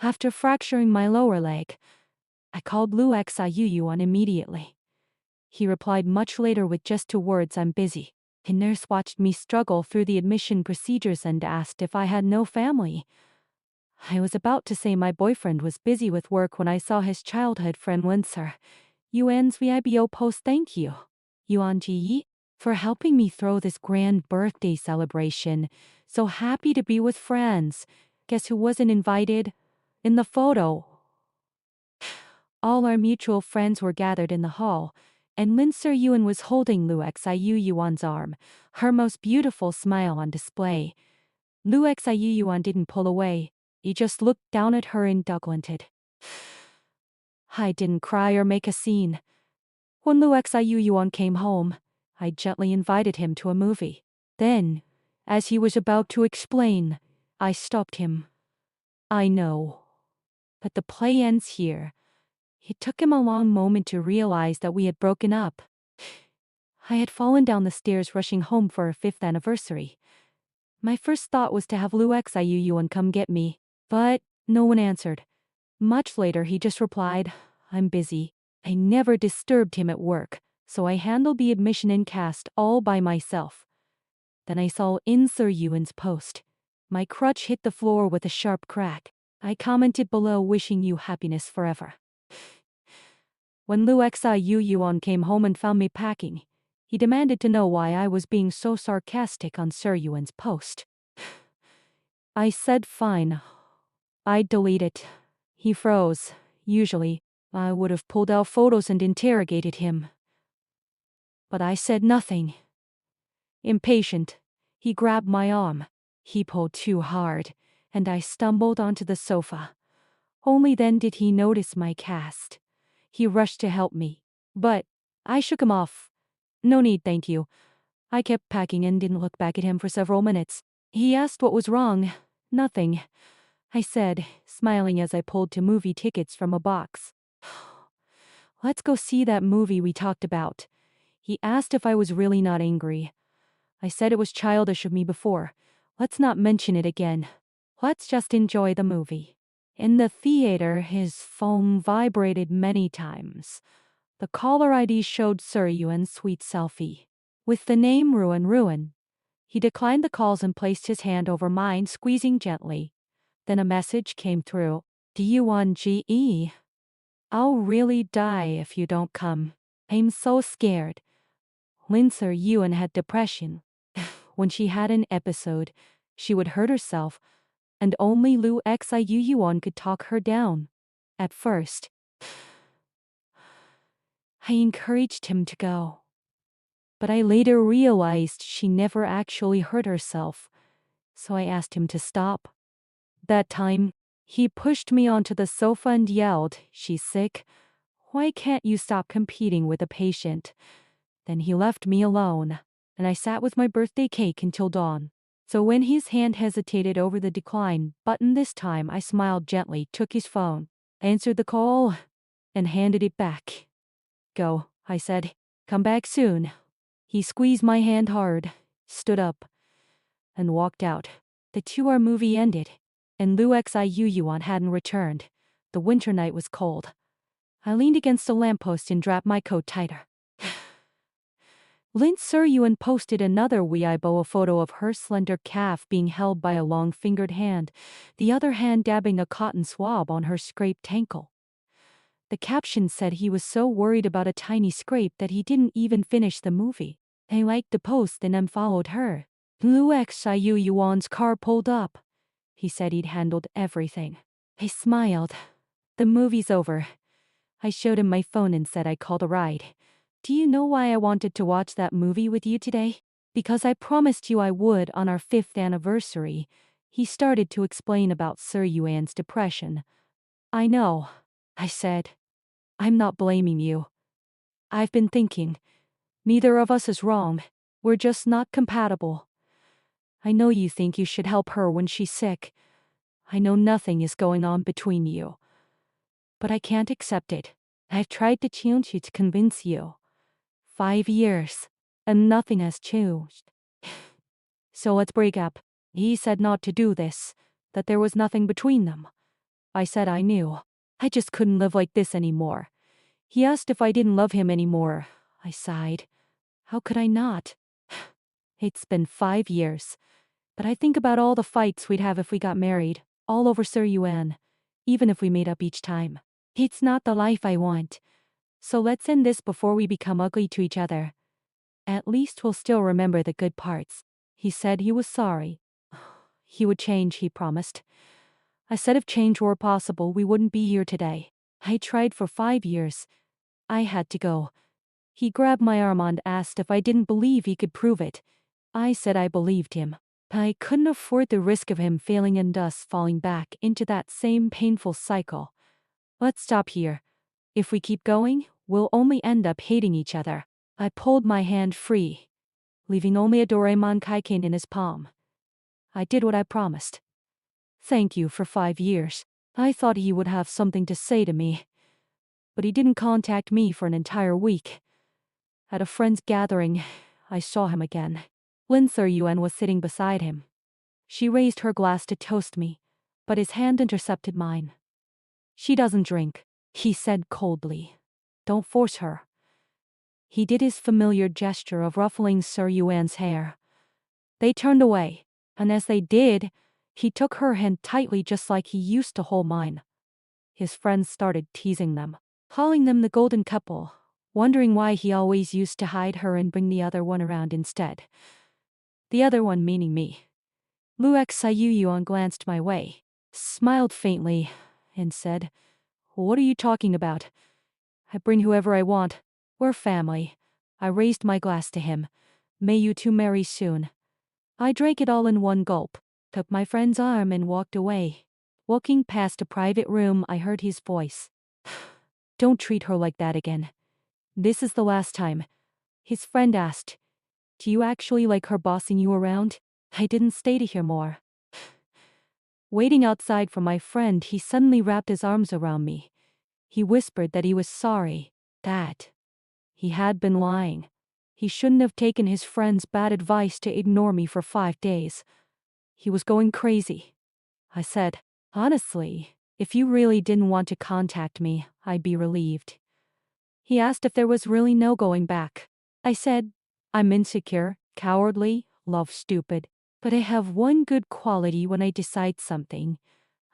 After fracturing my lower leg, I called Lu Xiuyuan immediately. He replied much later with just 2 words, "I'm busy." A nurse watched me struggle through the admission procedures and asked if I had no family. I was about to say my boyfriend was busy with work when I saw his childhood friend Linser Yuan's Weibo post thank you, Yuan Ji, for helping me throw this grand birthday celebration. So happy to be with friends. Guess who wasn't invited? In the photo, all our mutual friends were gathered in the hall, and Linser Yuan was holding Lu Xiuyuan's arm, her most beautiful smile on display. Lu Xiuyuan didn't pull away. He just looked down at her indulgented. I didn't cry or make a scene. When Lu Xiuyuan came home, I gently invited him to a movie. Then, as he was about to explain, I stopped him. I know. But the play ends here. It took him a long moment to realize that we had broken up. I had fallen down the stairs rushing home for our 5th anniversary. My first thought was to have Lu Xiuyuan come get me, but no one answered. Much later he just replied, "I'm busy." I never disturbed him at work, so I handled the admission and cast all by myself. Then I saw Linser Yuan's post. My crutch hit the floor with a sharp crack. I commented below, "Wishing you happiness forever." When Lu Xiuyuan came home and found me packing, he demanded to know why I was being so sarcastic on Sir Yuan's post. I said fine. I'd delete it. He froze. Usually, I would have pulled out photos and interrogated him. But I said nothing. Impatient, he grabbed my arm. He pulled too hard, and I stumbled onto the sofa. Only then did he notice my cast. He rushed to help me, but I shook him off. "No need, thank you." I kept packing and didn't look back at him for several minutes. He asked what was wrong. "Nothing," I said, smiling as I pulled 2 movie tickets from a box. "Let's go see that movie we talked about." He asked if I was really not angry. I said it was childish of me before. Let's not mention it again. Let's just enjoy the movie. In the theater, his phone vibrated many times. The caller ID showed Sir Yuan's sweet selfie, with the name Ruan. He declined the calls and placed his hand over mine, squeezing gently. Then a message came through. "Do you want GE? I'll really die if you don't come. I'm so scared." Linser Yuan had depression. When she had an episode, she would hurt herself, and only Lu Xiuyuan could talk her down. At first, I encouraged him to go. But I later realized she never actually hurt herself, so I asked him to stop. That time, he pushed me onto the sofa and yelled, "She's sick. Why can't you stop competing with a patient?" Then he left me alone, and I sat with my birthday cake until dawn. So when his hand hesitated over the decline button this time, I smiled gently, took his phone, answered the call, and handed it back. "Go," I said. "Come back soon." He squeezed my hand hard, stood up, and walked out. The 2-hour movie ended, and Lu Xiuyuan hadn't returned. The winter night was cold. I leaned against a lamppost and wrapped my coat tighter. Linser Yuan posted another Weibo, a photo of her slender calf being held by a long-fingered hand, the other hand dabbing a cotton swab on her scraped ankle. The caption said he was so worried about a tiny scrape that he didn't even finish the movie. I liked the post and unfollowed her. Lu Xiuyuan's car pulled up. He said he'd handled everything. I smiled. "The movie's over." I showed him my phone and said I called a ride. "Do you know why I wanted to watch that movie with you today? Because I promised you I would on our 5th anniversary. He started to explain about Sir Yuan's depression. "I know," I said. "I'm not blaming you. I've been thinking. Neither of us is wrong. We're just not compatible. I know you think you should help her when she's sick. I know nothing is going on between you. But I can't accept it. I've tried to change you to convince you. 5 years, and nothing has changed. So let's break up." He said not to do this, that there was nothing between them. I said I knew. I just couldn't live like this anymore. He asked if I didn't love him anymore. I sighed. How could I not? It's been 5 years. But I think about all the fights we'd have if we got married, all over Sir Yuan, even if we made up each time. It's not the life I want. So let's end this before we become ugly to each other. At least we'll still remember the good parts. He said he was sorry. He would change, he promised. I said if change were possible, we wouldn't be here today. I tried for 5 years. I had to go. He grabbed my arm and asked if I didn't believe he could prove it. I said I believed him. I couldn't afford the risk of him failing and us falling back into that same painful cycle. Let's stop here. If we keep going, we'll only end up hating each other. I pulled my hand free, leaving only a Doraemon Kaikin in his palm. I did what I promised. Thank you for 5 years. I thought he would have something to say to me. But he didn't contact me for an entire week. At a friend's gathering, I saw him again. Lin Sir Yuan was sitting beside him. She raised her glass to toast me, but his hand intercepted mine. She doesn't drink, he said coldly. Don't force her. He did his familiar gesture of ruffling Sir Yuan's hair. They turned away, and as they did, he took her hand tightly just like he used to hold mine. His friends started teasing them, calling them the golden couple, wondering why he always used to hide her and bring the other one around instead. The other one meaning me. Luoxi Sayuyuan glanced my way, smiled faintly, and said, "What are you talking about? I bring whoever I want. We're family." I raised my glass to him. May you two marry soon. I drank it all in one gulp, took my friend's arm and walked away. Walking past a private room, I heard his voice. Don't treat her like that again. This is the last time. His friend asked, do you actually like her bossing you around? I didn't stay to hear more. Waiting outside for my friend, he suddenly wrapped his arms around me. He whispered that he was sorry, that he had been lying. He shouldn't have taken his friend's bad advice to ignore me for 5 days. He was going crazy. I said, honestly, if you really didn't want to contact me, I'd be relieved. He asked if there was really no going back. I said, I'm insecure, cowardly, love stupid, but I have one good quality when I decide something.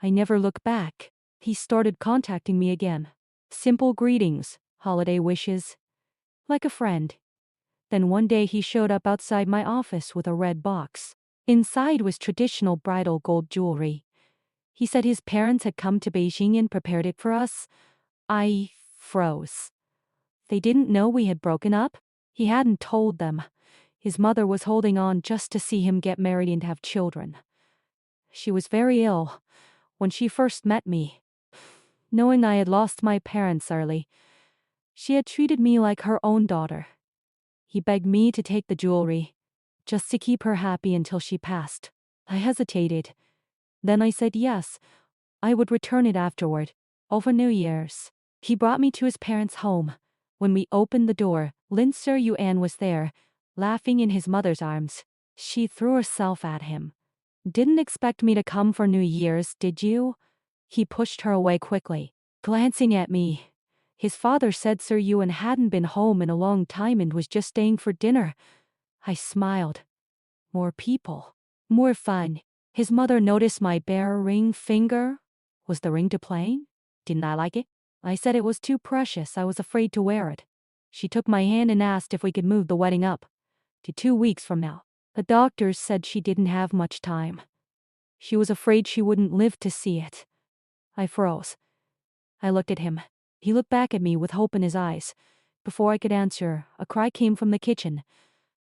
I never look back. He started contacting me again. Simple greetings, holiday wishes. Like a friend. Then one day he showed up outside my office with a red box. Inside was traditional bridal gold jewelry. He said his parents had come to Beijing and prepared it for us. I froze. They didn't know we had broken up? He hadn't told them. His mother was holding on just to see him get married and have children. She was very ill when she first met me. Knowing I had lost my parents early, she had treated me like her own daughter. He begged me to take the jewelry, just to keep her happy until she passed. I hesitated. Then I said yes. I would return it afterward, over New Year's. He brought me to his parents' home. When we opened the door, Lin Sir Yuan was there, laughing in his mother's arms. She threw herself at him. Didn't expect me to come for New Year's, did you? He pushed her away quickly, glancing at me. His father said Sir Yuan hadn't been home in a long time and was just staying for dinner. I smiled. More people. More fun. His mother noticed my bare ring finger. Was the ring to plain? Didn't I like it? I said it was too precious, I was afraid to wear it. She took my hand and asked if we could move the wedding up to 2 weeks from now. The doctors said she didn't have much time. She was afraid she wouldn't live to see it. I froze. I looked at him. He looked back at me with hope in his eyes. Before I could answer, a cry came from the kitchen.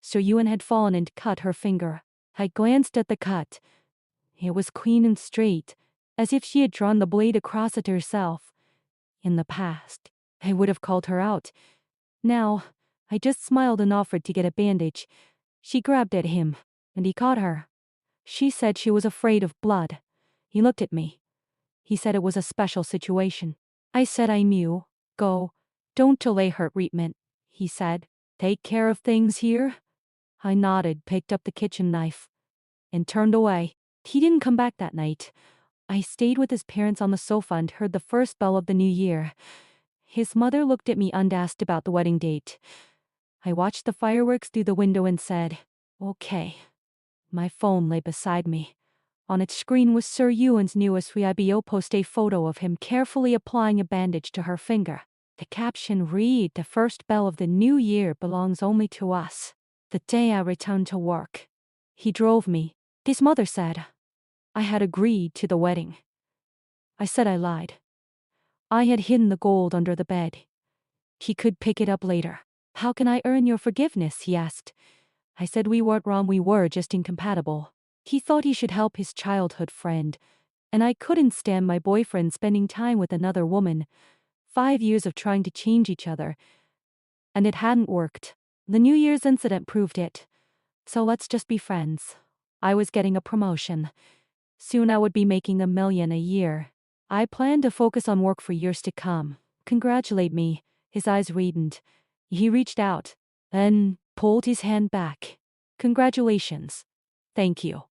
Sir Yuan had fallen and cut her finger. I glanced at the cut. It was clean and straight, as if she had drawn the blade across it herself. In the past, I would have called her out. Now, I just smiled and offered to get a bandage. She grabbed at him, and he caught her. She said she was afraid of blood. He looked at me. He said it was a special situation. I said I knew. Go. Don't delay her treatment, he said. Take care of things here. I nodded, picked up the kitchen knife, and turned away. He didn't come back that night. I stayed with his parents on the sofa and heard the first bell of the new year. His mother looked at me and asked about the wedding date. I watched the fireworks through the window and said, "Okay." My phone lay beside me. On its screen was Sir Yuan's newest Weibo post, a photo of him carefully applying a bandage to her finger. The caption read, "The first bell of the new year belongs only to us." The day I returned to work, he drove me. His mother said I had agreed to the wedding. I said I lied. I had hidden the gold under the bed. He could pick it up later. "How can I earn your forgiveness?" he asked. I said we weren't wrong, we were just incompatible. He thought he should help his childhood friend, and I couldn't stand my boyfriend spending time with another woman. 5 years of trying to change each other, and it hadn't worked. The New Year's incident proved it. So let's just be friends. I was getting a promotion. Soon I would be making $1 million a year. I planned to focus on work for years to come. "Congratulate me." His eyes reddened. He reached out, then pulled his hand back. "Congratulations." "Thank you."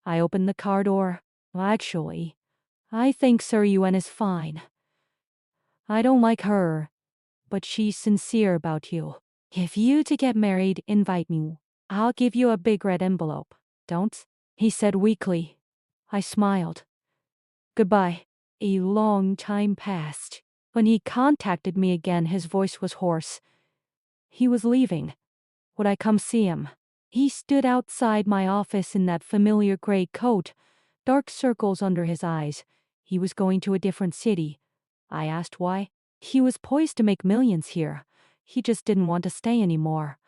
I opened the car door. "Actually, I think Sir Yuan is fine. I don't like her, but she's sincere about you. If you to get married, invite me. I'll give you a big red envelope." "Don't," he said weakly. I smiled. "Goodbye." A long time passed. When he contacted me again, his voice was hoarse. He was leaving. Would I come see him? He stood outside my office in that familiar gray coat, dark circles under his eyes. He was going to a different city. I asked why. He was poised to make millions here. He just didn't want to stay anymore.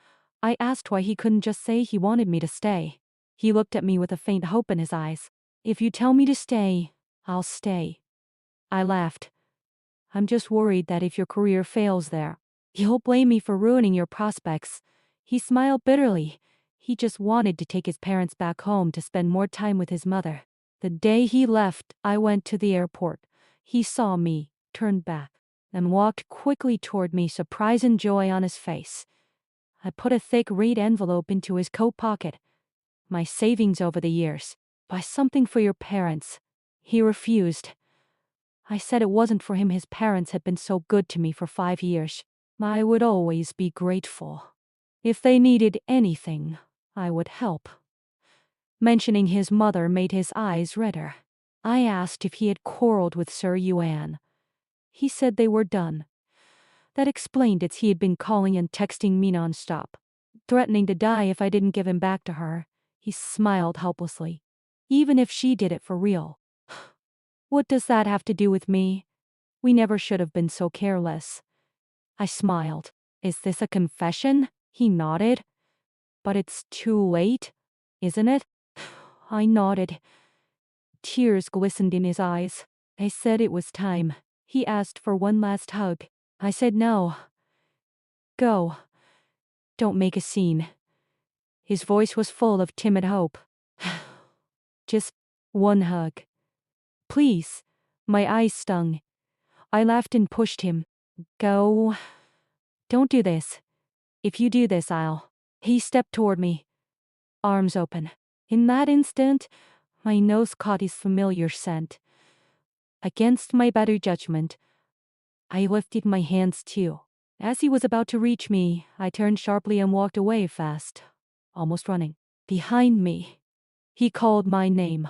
I asked why he couldn't just say he wanted me to stay. He looked at me with a faint hope in his eyes. "If you tell me to stay, I'll stay." I laughed. "I'm just worried that if your career fails there, you'll blame me for ruining your prospects." He smiled bitterly. He just wanted to take his parents back home to spend more time with his mother. The day he left, I went to the airport. He saw me, turned back, and walked quickly toward me, surprise and joy on his face. I put a thick red envelope into his coat pocket. "My savings over the years. Buy something for your parents." He refused. I said it wasn't for him. His parents had been so good to me for 5 years. I would always be grateful. If they needed anything, I would help. Mentioning his mother made his eyes redder. I asked if he had quarreled with Sir Yuan. He said they were done. That explained it. He had been calling and texting me nonstop, threatening to die if I didn't give him back to her. He smiled helplessly. "Even if she did it for real. What does that have to do with me? We never should have been so careless." I smiled. "Is this a confession?" He nodded. "But it's too late, isn't it?" I nodded. Tears glistened in his eyes. I said it was time. He asked for one last hug. I said no. "Go. Don't make a scene." His voice was full of timid hope. "Just one hug. Please." My eyes stung. I laughed and pushed him. "Go. Don't do this. If you do this, I'll." He stepped toward me, arms open. In that instant, my nose caught his familiar scent. Against my better judgment, I lifted my hands too. As he was about to reach me, I turned sharply and walked away fast, almost running. Behind me, he called my name.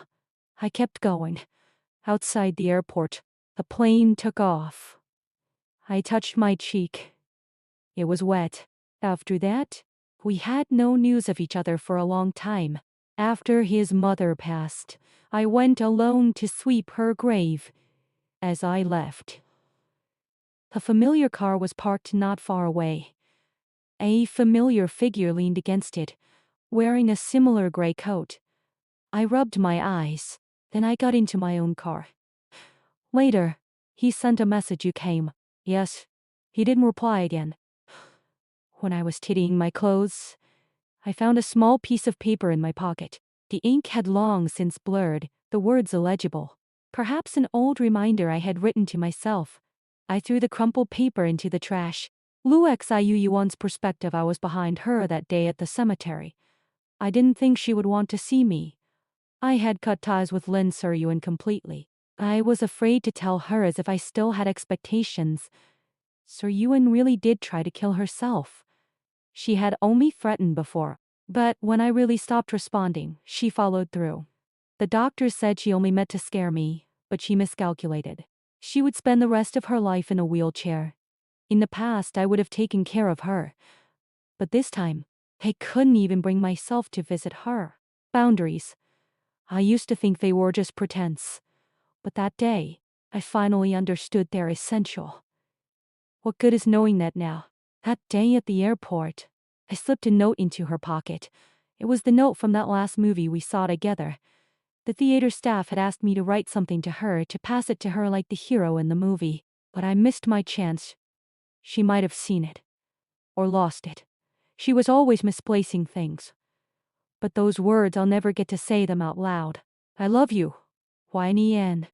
I kept going. Outside the airport, the plane took off. I touched my cheek. It was wet. After that, we had no news of each other for a long time. After his mother passed, I went alone to sweep her grave. As I left, a familiar car was parked not far away. A familiar figure leaned against it, wearing a similar gray coat. I rubbed my eyes, then I got into my own car. Later, he sent a message. "You came." "Yes." He didn't reply again. When I was tidying my clothes, I found a small piece of paper in my pocket. The ink had long since blurred, the words illegible. Perhaps an old reminder I had written to myself. I threw the crumpled paper into the trash. Luo Xiuyuan's perspective. I was behind her that day at the cemetery. I didn't think she would want to see me. I had cut ties with Lin Suryuan completely. I was afraid to tell her as if I still had expectations. Suryuan really did try to kill herself. She had only threatened before, but when I really stopped responding, she followed through. The doctors said she only meant to scare me, but she miscalculated. She would spend the rest of her life in a wheelchair. In the past, I would have taken care of her. But this time, I couldn't even bring myself to visit her. Boundaries. I used to think they were just pretense. But that day, I finally understood they're essential. What good is knowing that now? That day at the airport, I slipped a note into her pocket. It was the note from that last movie we saw together. The theater staff had asked me to write something to her to pass it to her like the hero in the movie. But I missed my chance. She might have seen it. Or lost it. She was always misplacing things. But those words, I'll never get to say them out loud. I love you, Huai Nian.